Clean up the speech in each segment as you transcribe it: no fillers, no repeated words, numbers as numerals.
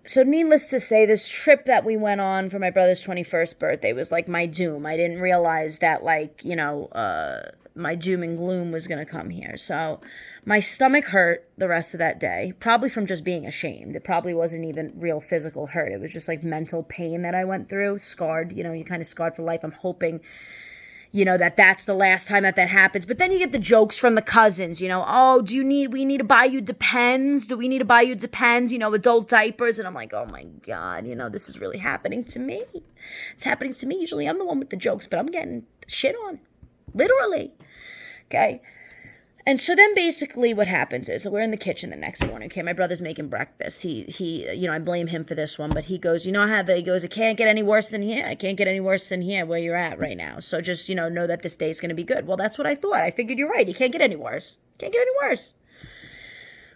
So needless to say, this trip that we went on for my brother's 21st birthday was like my doom. I didn't realize that, like, my doom and gloom was going to come here. So my stomach hurt the rest of that day, probably from just being ashamed. It probably wasn't even real physical hurt. It was just like mental pain that I went through, scarred, you kind of scarred for life. I'm hoping that's the last time that happens. But then you get the jokes from the cousins, oh, we need to buy you Depends? Do we need to buy you Depends, adult diapers? And I'm like, oh my God, this is really happening to me. It's happening to me. Usually I'm the one with the jokes, but I'm getting shit on. Literally. Okay. And so then basically what happens is we're in the kitchen the next morning. Okay, my brother's making breakfast. He I blame him for this one, but he goes, he goes, it can't get any worse than here. It can't get any worse than here where you're at right now. So just, know that this day is going to be good. Well, that's what I thought. I figured you're right. It can't get any worse. Can't get any worse.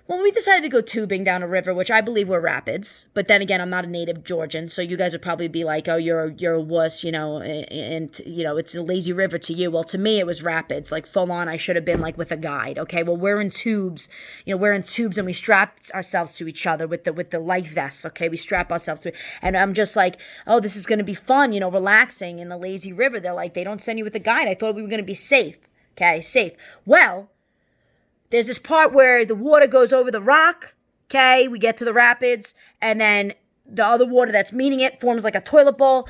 Well, we decided to go tubing down a river, which I believe were rapids. But then again, I'm not a native Georgian, so you guys would probably be like, oh, you're a wuss, and it's a lazy river to you. Well, to me, it was rapids, like full on. I should have been like with a guide. Okay, well, we're in tubes, and we strapped ourselves to each other with the life vests. Okay, we strap ourselves to it, and I'm just like, oh, this is gonna be fun, relaxing in the lazy river. They're like, they don't send you with a guide. I thought we were gonna be safe. Okay, safe. Well, there's this part where the water goes over the rock, okay? We get to the rapids, and then the other water that's meeting it forms like a toilet bowl,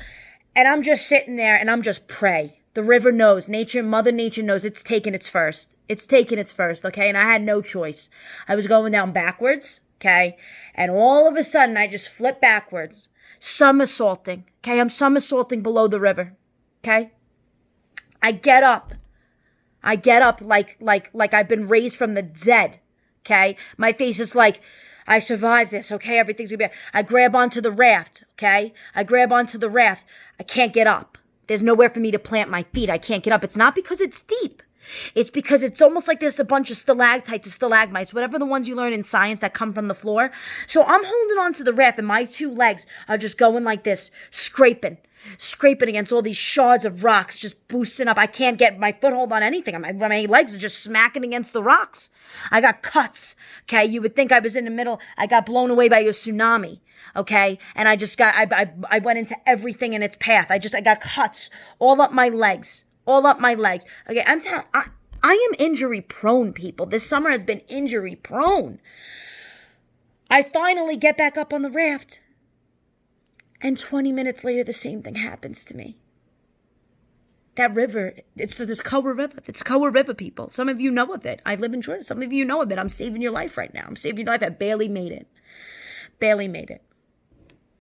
and I'm just sitting there, and I'm just pray. The river knows. Mother Nature knows it's taking its first. It's taking its first, okay? And I had no choice. I was going down backwards, okay? And all of a sudden, I just flip backwards, somersaulting, okay? I'm somersaulting below the river, okay? I get up like I've been raised from the dead, okay? My face is like, I survived this, okay? Everything's gonna be... I grab onto the raft, okay? I can't get up. There's nowhere for me to plant my feet. I can't get up. It's not because it's deep. It's because it's almost like there's a bunch of stalactites or stalagmites, whatever the ones you learn in science that come from the floor. So I'm holding onto the raft, and my two legs are just going like this, scraping against all these shards of rocks, just boosting up. I can't get my foothold on anything. My legs are just smacking against the rocks. I got cuts, okay? You would think I was in the middle. I got blown away by a tsunami, okay? And I went into everything in its path. I got cuts all up my legs. Okay, I am injury prone, people. This summer has been injury prone. I finally get back up on the raft. And 20 minutes later, the same thing happens to me. That river, it's the Kowa River. It's Kowa River, people. Some of you know of it. I live in Georgia. Some of you know of it. I'm saving your life right now. I barely made it.